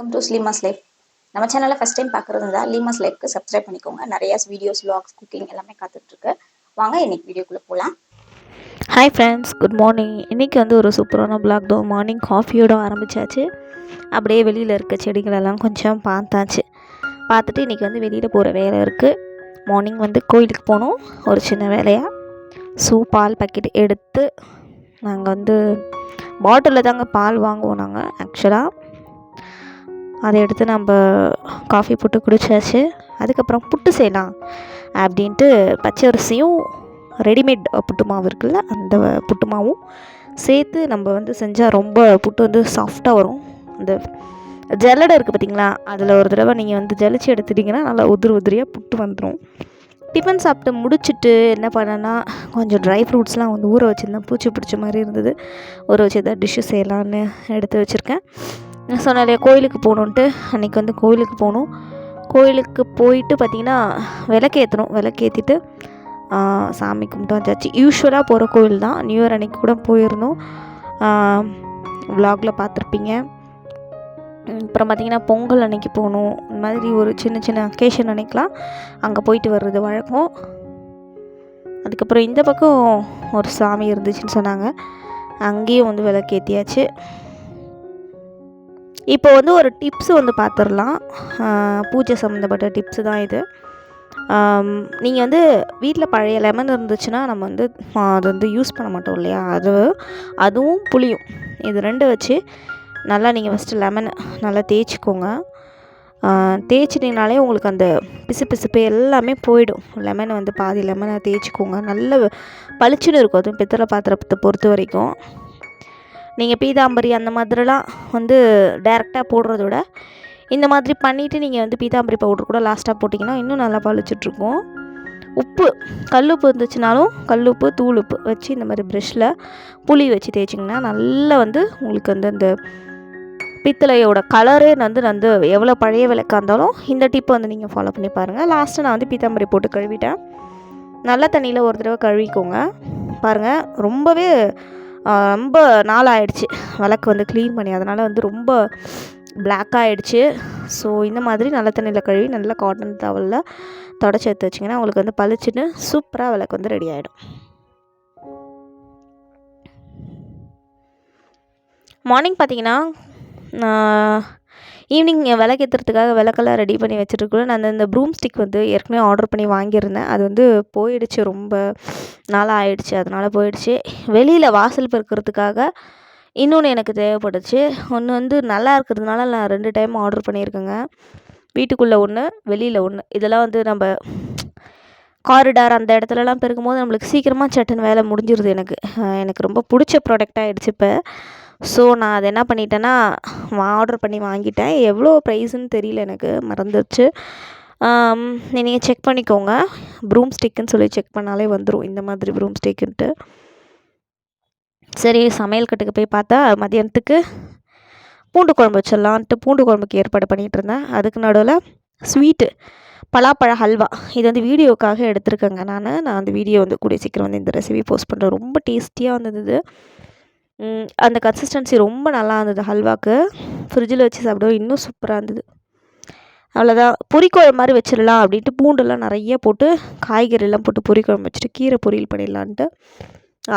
Welcome to ஸ்லீமாஸ் life. நம்ம சேனலை first time பார்க்குறது தான் லீமாஸ் லைஃப்க்கு சப்ஸ்கிரைப் பண்ணிக்கோங்க. நிறையா வீடியோஸ், வ்ளாக்ஸ், குக்கிங் எல்லாமே காத்துட்ருக்கு. வாங்க இன்னைக்கு வீடியோக்குள்ளே போகலாம். Hi friends, good morning. இன்றைக்கி வந்து ஒரு சூப்பரான பிளாக் தான். மார்னிங் காஃபியோடு ஆரம்பித்தாச்சு. அப்படியே வெளியில் இருக்க செடிகளெல்லாம் கொஞ்சம் பார்த்துட்டு இன்றைக்கி வந்து வெளியில் போகிற வேலை இருக்குது. மார்னிங் வந்து கோயிலுக்கு போகணும், ஒரு சின்ன வேலையாக. பால் பாக்கெட் எடுத்து நாங்கள் வந்து பாட்டிலில் தாங்க பால் வாங்குவோம் நாங்கள் ஆக்சுவலாக. அதை எடுத்து நம்ம காஃபி போட்டு குடித்தாச்சு. அதுக்கப்புறம் புட்டு செய்யலாம் அப்படின்ட்டு பச்சரிசியும் ரெடிமேட் புட்டு மாவு இருக்குல்ல, அந்த புட்டு மாவும் சேர்த்து நம்ம வந்து செஞ்சால் ரொம்ப புட்டு வந்து சாஃப்டாக வரும். அந்த ஜல்லடை இருக்குது பார்த்திங்களா, அதில் ஒரு தடவை நீங்கள் வந்து ஜலிச்சு எடுத்துட்டிங்கன்னா நல்லா உதிரியாக புட்டு வந்துடும். டிஃபன் சாப்பிட்டு முடிச்சுட்டு என்ன பண்ணேன்னா, கொஞ்சம் ட்ரை ஃப்ரூட்ஸ்லாம் வந்து ஊற வச்சுருந்தேன். பூச்சி பிடிச்ச மாதிரி இருந்தது. ஊற வச்சு எதாவது டிஷ்ஷு செய்யலான்னு எடுத்து வச்சுருக்கேன். நான் சொன்னாலே கோயிலுக்கு போகணுன்ட்டு அன்றைக்கி வந்து கோயிலுக்கு போகணும். கோயிலுக்கு போயிட்டு பார்த்திங்கன்னா விளக்கேற்றணும். விளக்கேற்றிட்டு சாமி கும்பிட்டு வந்தாச்சு. யூஸ்வலாக போகிற கோயில் தான். நியூ இயர் அன்றைக்கி கூட போயிருந்தோம், விலாகில் பார்த்துருப்பீங்க. அப்புறம் பார்த்திங்கன்னா பொங்கல் அன்றைக்கி போகணும். இந்த மாதிரி ஒரு சின்ன சின்ன அக்கேஷன் அன்றைக்கெலாம் அங்கே போயிட்டு வர்றது வழக்கம். அதுக்கப்புறம் இந்த பக்கம் ஒரு சாமி இருந்துச்சுன்னு சொன்னாங்க, அங்கேயும் வந்து விளக்கேற்றியாச்சு. இப்போ வந்து ஒரு டிப்ஸு வந்து பார்த்துடலாம். பூஜை சம்மந்தப்பட்ட டிப்ஸு தான் இது. நீங்கள் வந்து வீட்டில் பழைய லெமன் இருந்துச்சுன்னா நம்ம வந்து அதை வந்து யூஸ் பண்ண மாட்டோம் இல்லையா, அதுவும் புளியும், இது ரெண்டு வச்சு நல்லா நீங்கள் ஃபஸ்ட்டு லெமனை நல்லா தேய்ச்சிக்கோங்க. தேய்ச்சிட்டிங்கனாலே உங்களுக்கு அந்த பிசுப்பு எல்லாமே போயிடும். லெமனை வந்து பாதி லெமனை தேய்ச்சிக்கோங்க. நல்ல பளிச்சுன்னு இருக்கும். அதுவும் பித்தளை பாத்திரத்தை பொறுத்த வரைக்கும். நீங்கள் பீதாம்பரி அந்த மாதிரிலாம் வந்து டைரெக்டாக போடுறத விட இந்த மாதிரி பண்ணிவிட்டு நீங்கள் வந்து பீதாம்பரி பவுடர் கூட லாஸ்ட்டாக போட்டிங்கன்னா இன்னும் நல்லா பளிச்சிட்ருக்கும். உப்பு, கல்லுப்பு இருந்துச்சுனாலும் கல்லுப்பு, தூளுப்பு வச்சு இந்த மாதிரி ப்ரெஷ்ஷில் புளி வச்சு தேய்ச்சிங்கன்னா நல்லா வந்து உங்களுக்கு வந்து அந்த பித்தளையோட கலரே வந்து எவ்வளோ பழைய விளக்காக இருந்தாலும் இந்த டிப்பை வந்து நீங்கள் ஃபாலோ பண்ணி பாருங்கள். லாஸ்ட்டு நான் வந்து பீத்தாம்பரி போட்டு கழுவிட்டேன். நல்ல தண்ணியில் ஒரு தடவை கழுவிக்கோங்க. பாருங்கள், ரொம்ப நாள் ஆகிடுச்சு விளக்கு வந்து க்ளீன் பண்ணி, அதனால் வந்து ரொம்ப பிளாக் ஆகிடுச்சு. ஸோ இந்த மாதிரி நல்ல தண்ணியில் கழுவி நல்லா காட்டன் டவலில் தொடச்சி எடுத்து வச்சிங்கன்னா உங்களுக்கு வந்து பளிச்சுன்னு சூப்பராக விளக்கு வந்து ரெடி ஆகிடும். மார்னிங் பார்த்திங்கன்னா ஈவினிங் விளக்கேற்றுறதுக்காக விளக்கெல்லாம் ரெடி பண்ணி வச்சுருக்குள்ள நான் இந்த ப்ரூம் ஸ்டிக் வந்து ஏற்கனவே ஆர்டர் பண்ணி வாங்கியிருந்தேன். அது வந்து போயிடுச்சு, ரொம்ப நாளாக ஆயிடுச்சு, அதனால் போயிடுச்சு. வெளியில் வாசல் பெருக்கிறதுக்காக இன்னொன்று எனக்கு தேவைப்பட்டுச்சு. ஒன்று வந்து நல்லா இருக்கிறதுனால நான் 2 டைம் ஆர்டர் பண்ணியிருக்கேங்க. வீட்டுக்குள்ளே ஒன்று, வெளியில் ஒன்று. இதெல்லாம் வந்து நம்ம காரிடார் அந்த இடத்துலலாம் பெருக்கும்போது நம்மளுக்கு சீக்கிரமாக சட்டுன்னு வேலை முடிஞ்சிருது. எனக்கு ரொம்ப பிடிச்ச ப்ராடக்ட் ஆகிடுச்சு இப்போ. ஸோ நான் அதை என்ன பண்ணிட்டேன்னா ஆர்டர் பண்ணி வாங்கிட்டேன். எவ்வளோ ப்ரைஸுன்னு தெரியல, எனக்கு மறந்துடுச்சு. நீங்கள் செக் பண்ணிக்கோங்க. ப்ரூம் ஸ்டிக்குன்னு சொல்லி செக் பண்ணாலே வந்துடும் இந்த மாதிரி ப்ரூம் ஸ்டிக்குன்ட்டு. சரி, சமையல் கட்டுக்கு போய் பார்த்தா மதியானத்துக்கு பூண்டு குழம்பு வச்சிடலான்ட்டு பூண்டு குழம்புக்கு ஏற்பாடு பண்ணிகிட்டு இருந்தேன். அதுக்கு நடுவில் ஸ்வீட்டு பலாப்பழ ஹல்வா, இது வந்து வீடியோக்காக எடுத்திருக்கேங்க. நான் அந்த வீடியோ வந்து கூடிய சீக்கிரம் வந்து இந்த ரெசிபி போஸ்ட் பண்ணுறேன். ரொம்ப டேஸ்டியாக இருந்தது. அந்த கன்சிஸ்டன்சி ரொம்ப நல்லா இருந்தது ஹல்வாக்கு. ஃப்ரிட்ஜில் வச்சு சாப்பிடுவோம், இன்னும் சூப்பராக இருந்தது. அவ்வளோதான், பொரிக்குழம்பு மாதிரி வச்சிடலாம் அப்படின்ட்டு பூண்டெல்லாம் நிறைய போட்டு காய்கறியெல்லாம் போட்டு பொரிக்குழம்பு வச்சுட்டு கீரை பொரியல் பண்ணிடலான்ட்டு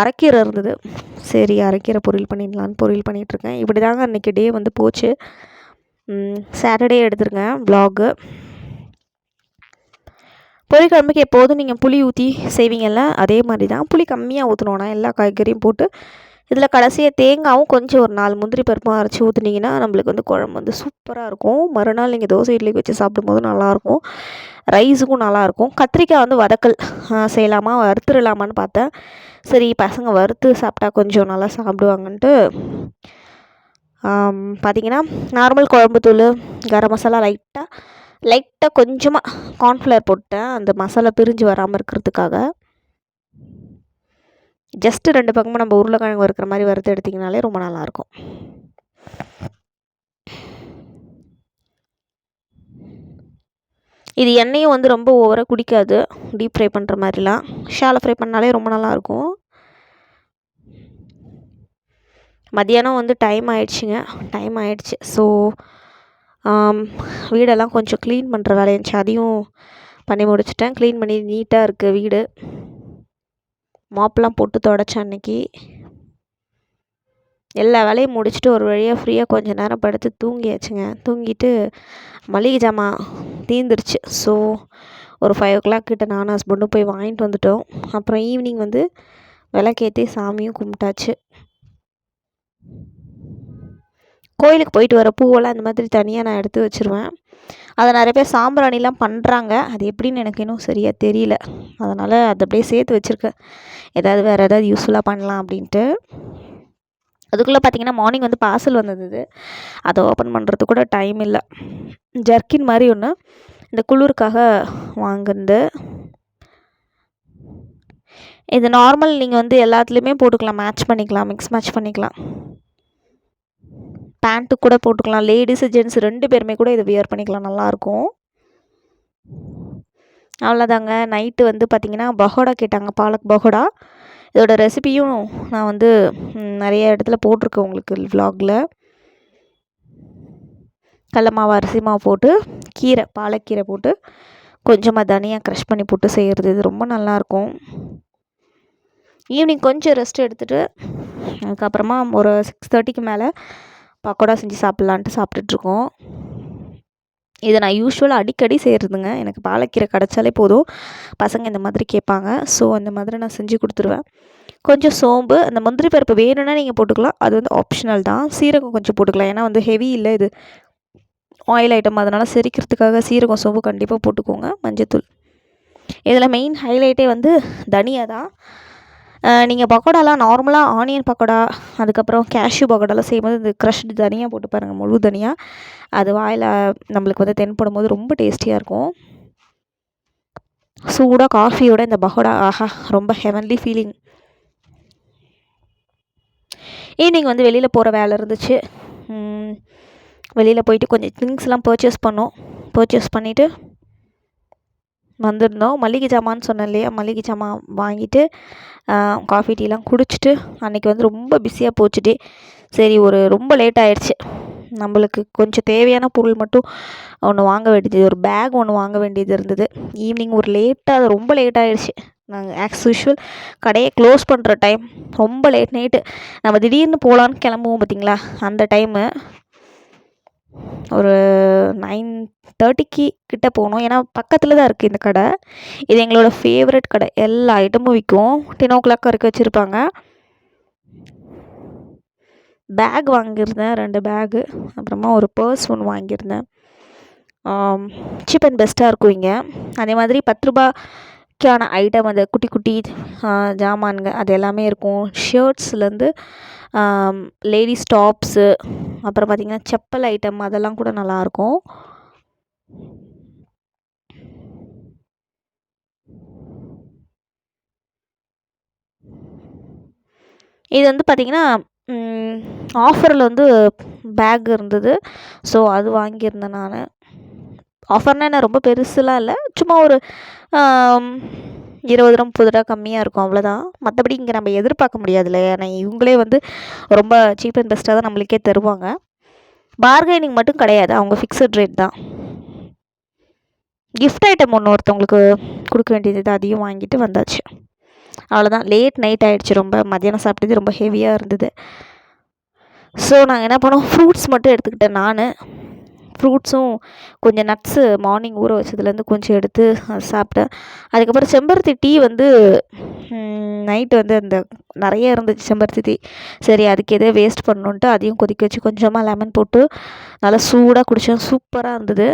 அரைக்கீரை இருந்தது. சரி, அரைக்கீரை பொரியல் பண்ணிடலான்னு பொரியல் பண்ணிகிட்ருக்கேன். இப்படி தாங்க அன்றைக்கி டே வந்து போச்சு. சாட்டர்டே எடுத்துருங்க வ்ளாகு. பொரிக்குழம்புக்கு எப்போதும் நீங்கள் புளி ஊற்றி செய்வீங்கள்ல, அதே மாதிரி தான். புளி கம்மியாக ஊற்றணுன்னா எல்லா காய்கறியும் போட்டு இதில் கடைசியாக தேங்காயும் கொஞ்சம் ஒரு 4 முந்திரி பருப்பும் அரைச்சி ஊற்றுனீங்கன்னா நம்மளுக்கு வந்து குழம்பு வந்து சூப்பராக இருக்கும். மறுநாள் நீங்கள் தோசை இட்லிக்கு வச்சு சாப்பிடும்போது நல்லாயிருக்கும், ரைஸுக்கும் நல்லாயிருக்கும். கத்திரிக்காய் வந்து வதக்கல் செய்யலாமா வறுத்துடலாமான்னு பார்த்தேன். சரி, பசங்க வறுத்து சாப்பிட்டா கொஞ்சம் நல்லா சாப்பிடுவாங்கன்ட்டு பார்த்திங்கன்னா நார்மல் குழம்புத்தூள், கரம் மசாலா, லைட்டாக கொஞ்சமாக கார்ன்ஃப்ளவர் போட்டேன், அந்த மசாலா பிரிஞ்சு வராமல் இருக்கிறதுக்காக. ஜஸ்ட்டு 2 பக்கமும் நம்ம உருளைக்கிழங்கு வறுக்கிற மாதிரி வறுத்து எடுத்திங்கனாலே ரொம்ப நல்லாயிருக்கும். இது எண்ணெயும் வந்து ரொம்ப ஓவராக குடிக்காது. டீப் ஃப்ரை பண்ணுற மாதிரிலாம் ஷாலோ ஃப்ரை பண்ணாலே ரொம்ப நல்லாயிருக்கும். மதியானம் வந்து டைம் ஆயிடுச்சு. ஸோ வீடெல்லாம் கொஞ்சம் க்ளீன் பண்ணுற வேலை இருந்துச்சு, அதையும் பண்ணி முடிச்சிட்டேன். க்ளீன் பண்ணி நீட்டாக இருக்குது வீடு. மாப்லாம் போட்டு தொடச்சேன் அன்றைக்கி. எல்லா வேலையும் முடிச்சுட்டு ஒரு வழியாக ஃப்ரீயாக கொஞ்சம் நேரம் படுத்து தூங்கியாச்சுங்க. தூங்கிட்டு மளிகை ஜாமான் தீர்ந்துருச்சு. ஸோ ஒரு 5 o'clock கிட்ட நானும் ஹஸ்பண்டும் போய் வாங்கிட்டு வந்துட்டோம். அப்புறம் ஈவினிங் வந்து விளக்கேற்றி சாமியும் கும்பிட்டாச்சு. கோயிலுக்கு போயிட்டு வர பூவெல்லாம் இந்த மாதிரி தனியாக நான் எடுத்து வச்சுருவேன். அதை நிறைய பேர் சாம்பிராணிலாம் பண்ணுறாங்க. அது எப்படின்னு எனக்கு இன்னும் சரியாக தெரியல. அதனால் அதை அப்படியே சேர்த்து வச்சுருக்கேன். வேறு ஏதாவது யூஸ்ஃபுல்லாக பண்ணலாம் அப்படின்ட்டு. அதுக்குள்ளே பார்த்திங்கன்னா மார்னிங் வந்து பார்சல் வந்தது. அதை ஓப்பன் பண்ணுறதுக்கு கூட டைம் இல்லை. ஜர்க்கின் மாதிரி ஒன்று இந்த குளிருக்காக வாங்குனது. இது நார்மல், நீங்கள் வந்து எல்லாத்துலேயுமே போட்டுக்கலாம், மேட்ச் பண்ணிக்கலாம், மிக்ஸ் மேட்ச் பண்ணிக்கலாம். பேண்ட்டு கூட போட்டுக்கலாம். லேடிஸு ஜென்ட்ஸ் 2 பேருமே கூட இதை வியர் பண்ணிக்கலாம், நல்லாயிருக்கும். அவ்வளோதாங்க. நைட்டு வந்து பார்த்திங்கன்னா பகோடா கேட்டாங்க, பாலக் பகோடா. இதோட ரெசிபியும் நான் வந்து நிறைய இடத்துல போட்டிருக்கேன் உங்களுக்கு விலாகில். கடல மாவு, அரிசி மாவு போட்டு கீரை, பாலக்கீரை போட்டு கொஞ்சமாக தனியாக க்ரஷ் பண்ணி போட்டு செய்கிறது. இது ரொம்ப நல்லாயிருக்கும். ஈவினிங் கொஞ்சம் ரெஸ்ட் எடுத்துகிட்டு அதுக்கப்புறமா ஒரு 6:30க்கு மேலே பக்கோடா செஞ்சு சாப்பிட்லான்ட்டு சாப்பிட்டுட்ருக்கோம். இதை நான் யூஸ்வலாக அடிக்கடி செய்கிறதுங்க. எனக்கு பாலக்கீரை கிடச்சாலே போதும், பசங்க இந்த மாதிரி கேட்பாங்க. ஸோ இந்த மாதிரி நான் செஞ்சு கொடுத்துருவேன். கொஞ்சம் சோம்பு, அந்த முந்திரி பருப்பு வேணும்னா நீங்கள் போட்டுக்கலாம், அது வந்து ஆப்ஷனல் தான். சீரகம் கொஞ்சம் போட்டுக்கலாம், ஏன்னா வந்து ஹெவி இல்லை, இது ஆயில் ஐட்டம், அதனால் செரிக்கிறதுக்காக சீரகம் சோம்பு கண்டிப்பாக போட்டுக்கோங்க. மஞ்சத்தூள். இதில் மெயின் ஹைலைட்டே வந்து தனியா தான். நீங்கள் பக்கோடாலாம் நார்மலாக ஆனியன் பக்கோடா, அதுக்கப்புறம் கேஷ்யூ பக்கோடாலாம் செய்யும்போது இந்த க்ரஷ்டு தனியாக போட்டு பாருங்கள், முழு தனியாக. அது வாயில் நம்மளுக்கு வந்து தென்படும் போது ரொம்ப டேஸ்டியாக இருக்கும். சூடாக காஃபியோட இந்த பக்கோடா, ஆஹா, ரொம்ப ஹெவன்லி ஃபீலிங். ஈவினிங் வந்து வெளியில் போகிற வேலை இருந்துச்சு. வெளியில் போயிட்டு கொஞ்சம் திங்ஸ்லாம் பர்ச்சேஸ் பண்ணிவிட்டு வந்திருந்தோம். மளிகை ஜாமான்னு சொன்னேன் இல்லையா, மளிகை ஜாமான் வாங்கிட்டு காஃபி டீலாம் குடிச்சிட்டு அன்றைக்கி வந்து ரொம்ப பிஸியாக போச்சு டே. சரி, ரொம்ப லேட் ஆகிடுச்சு. நம்மளுக்கு கொஞ்சம் தேவையான பொருள் மட்டும் ஒன்று வாங்க வேண்டியது, ஒரு பேக் ஒன்று வாங்க வேண்டியது இருந்தது. ஈவினிங் அது ரொம்ப லேட் ஆகிடுச்சு. நாங்கள் ஆஸ் யூஷுவல் கடையை க்ளோஸ் பண்ணுற டைம் ரொம்ப லேட் நைட்டு. நம்ம திடீர்னு போகலான்னு கிளம்புவோம் பார்த்திங்களா, அந்த டைமு ஒரு 9:30க்கு கிட்டே போகணும். ஏன்னா பக்கத்தில் தான் இருக்குது இந்த கடை. இது எங்களோட ஃபேவரட் கடை. எல்லா ஐட்டமும் விற்கும். 10 o'clock வரைக்கும் வச்சுருப்பாங்க. பேக் வாங்கியிருந்தேன், 2 பேகு. அப்புறமா ஒரு பர்ஸ் ஒன்று வாங்கியிருந்தேன். சீப் அண்ட் பெஸ்ட்டாக இருக்கும் இங்கே. அதே மாதிரி 10 ரூபாய்க்கான ஐட்டம், அந்த குட்டி குட்டி ஜாமான்ங்க அது எல்லாமே இருக்கும். ஷர்ட்ஸ்லேருந்து லேடிஸ் டாப்ஸு, அப்புறம் பார்த்திங்கன்னா செப்பல் ஐட்டம், அதெல்லாம் கூட நல்லாயிருக்கும். இது வந்து பார்த்திங்கன்னா ஆஃபரில் வந்து பேக் இருந்தது. ஸோ அது வாங்கியிருந்தேன் நான். ஆஃபர்னால் என்ன, ரொம்ப பெருசுலாம் இல்லை, சும்மா ஒரு 20 ரூபா 30 ரூபா கம்மியாக இருக்கும், அவ்வளோதான். மற்றபடி இங்கே நம்ம எதிர்பார்க்க முடியாதுல்ல, ஏன்னா இவங்களே வந்து ரொம்ப சீப் அண்ட் பெஸ்ட்டாக தான் நம்மளுக்கே தருவாங்க. பார்கெனிங் மட்டும் கிடையாது, அவங்க ஃபிக்ஸட் ரேட் தான். கிஃப்ட் ஐட்டம் ஒன்று ஒருத்தவங்களுக்கு கொடுக்க வேண்டியது, அதையும் வாங்கிட்டு வந்தாச்சு. அவ்வளோதான். லேட் நைட் ஆகிடுச்சு. ரொம்ப மத்தியானம் சாப்பிட்டது ரொம்ப ஹெவியாக இருந்தது. ஸோ நாங்கள் என்ன பண்ணோம், ஃப்ரூட்ஸ் மட்டும் எடுத்துக்கிட்டேன் நான். ஃப்ரூட்ஸும் கொஞ்சம் நட்ஸு மார்னிங் ஊற வச்சதுலேருந்து கொஞ்சம் எடுத்து சாப்பிட்டேன். அதுக்கப்புறம் செம்பருத்தி டீ வந்து நைட்டு வந்து அந்த நிறைய இருந்துச்சு செம்பருத்தி டீ. சரி, அதுக்கு எதோ வேஸ்ட் பண்ணணுன்ட்டு அதையும் கொதிக்க வச்சு கொஞ்சமாக லெமன் போட்டு நல்லா சூடாக குடித்தோம். சூப்பராக இருந்தது.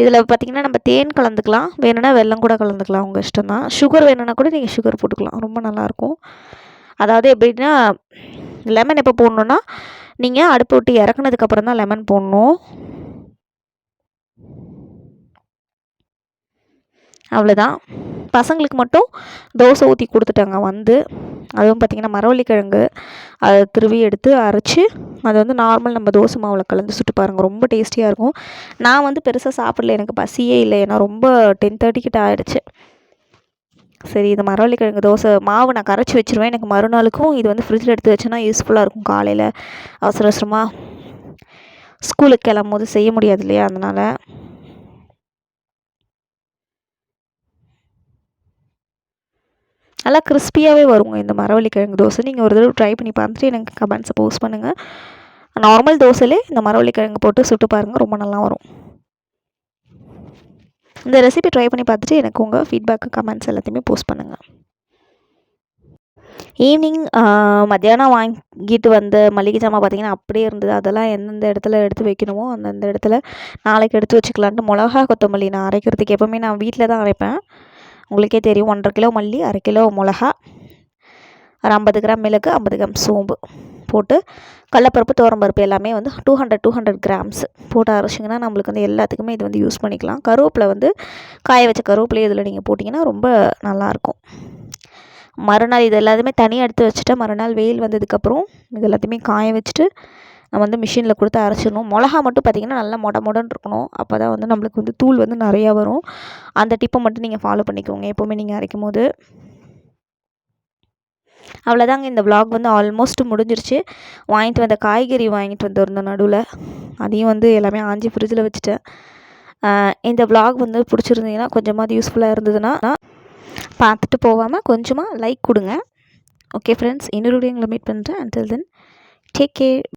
இதில் பார்த்திங்கன்னா நம்ம தேன் கலந்துக்கலாம், வேணும்னா வெல்லம் கூட கலந்துக்கலாம், உங்கள் இஷ்டம் தான். சுகர் வேணும்னா கூட நீங்கள் சுகர் போட்டுக்கலாம், ரொம்ப நல்லாயிருக்கும். அதாவது எப்படின்னா, லெமன் எப்போ போடணுன்னா, நீங்கள் அடுப்பு விட்டு இறக்குனதுக்கப்புறம் தான் லெமன் போடணும். அவ்வளோதான். பசங்களுக்கு மட்டும் தோசை ஊற்றி கொடுத்துட்டாங்க வந்து. அதுவும் பார்த்திங்கன்னா மரவள்ளிக்கிழங்கு அதை திருவி எடுத்து அரைச்சி அதை வந்து நார்மல் நம்ம தோசை மாவில் கலந்து சுட்டு பாருங்கள், ரொம்ப டேஸ்டியாக இருக்கும். நான் வந்து பெருசாக சாப்பிடல, எனக்கு பசியே இல்லை, ஏன்னா ரொம்ப 10:30 கிட்ட ஆகிடுச்சு. சரி, இது மரவள்ளிக்கிழங்கு தோசை மாவு நான் கரைச்சி வச்சுருவேன். எனக்கு மறுநாளுக்கும் இது வந்து ஃப்ரிட்ஜில் எடுத்து வச்சேன்னா யூஸ்ஃபுல்லாக இருக்கும். காலையில் அவசர அவசரமாக ஸ்கூலுக்கு கிளம்பும்போது செய்ய முடியாது இல்லையா, அதனால். நல்லா கிறிஸ்பியாகவே வருங்க இந்த மரவள்ளிக்கிழங்கு தோசை. நீங்கள் ஒரு தடவை ட்ரை பண்ணி பார்த்துட்டு எனக்கு கமெண்ட்ஸை போஸ்ட் பண்ணுங்கள். நார்மல் தோசையிலே இந்த மரவள்ளிக்கிழங்கு போட்டு சுட்டு பாருங்கள், ரொம்ப நல்லா வரும். இந்த ரெசிபி ட்ரை பண்ணி பார்த்துட்டு எனக்கு உங்கள் ஃபீட்பேக்கு கமெண்ட்ஸ் எல்லாத்தையுமே போஸ்ட் பண்ணுங்கள். ஈவினிங் மத்தியானம் வாங்கிட்டு வந்த மளிகை ஜாமான் பார்த்திங்கன்னா அப்படியே இருந்தது. அதெல்லாம் எந்தெந்த இடத்துல எடுத்து வைக்கணுமோ அந்தந்த இடத்துல நாளைக்கு எடுத்து வச்சுக்கலான்ட்டு மிளகா கொத்தமல்லி நான் அரைக்கிறதுக்கு எப்போவுமே நான் வீட்டில் தான் அரைப்பேன். உங்களுக்கே தெரியும், 1.5 கிலோ மல்லி, 1/2 கிலோ மிளகா, ஒரு 50 கிராம் மிளகு, 50 கிராம் சோம்பு போட்டு கடலப்பருப்பு துவரம்பருப்பு எல்லாமே வந்து 200 கிராம்ஸ் போட்டு அரைச்சிங்கன்னா நம்மளுக்கு வந்து எல்லாத்துக்குமே இது வந்து யூஸ் பண்ணிக்கலாம். கருவேப்பிலை வந்து காய வச்ச கருவேப்பிலையை இதில் நீங்கள் போட்டிங்கன்னா ரொம்ப நல்லாயிருக்கும். மறுநாள் இது எல்லாத்தையுமே தனியாக எடுத்து வச்சுட்டு மறுநாள் வெயில் வந்ததுக்கப்புறம் இது எல்லாத்தையுமே காய வச்சுட்டு நம்ம வந்து மிஷினில் கொடுத்து அரைச்சிடணும். மிளகா மட்டும் பார்த்திங்கன்னா நல்லா மொடன்னு இருக்கணும். அப்போ தான் வந்து நம்மளுக்கு வந்து தூள் வந்து நிறையா வரும். அந்த டிப்பை மட்டும் நீங்கள் ஃபாலோ பண்ணிக்கோங்க எப்போவுமே நீங்கள் அரைக்கும் போது. அவ்வளோதாங்க, இந்த விலாக் வந்து ஆல்மோஸ்ட் முடிஞ்சிருச்சு. வாங்கிட்டு வந்த காய்கறி வாங்கிட்டு வந்திருந்தோம் நடுவில், அதையும் வந்து எல்லாமே ஆஞ்சி ஃப்ரிட்ஜில் வச்சுட்டேன். இந்த விலாக் வந்து பிடிச்சிருந்தீங்கன்னா கொஞ்சமாவது யூஸ்ஃபுல்லாக இருந்ததுன்னா பார்த்துட்டு போகாமல் கொஞ்சமாக லைக் கொடுங்க. ஓகே ஃப்ரெண்ட்ஸ், இன்னொரு வீடியோங்களை மீட் பண்ணுறேன். Until then take care.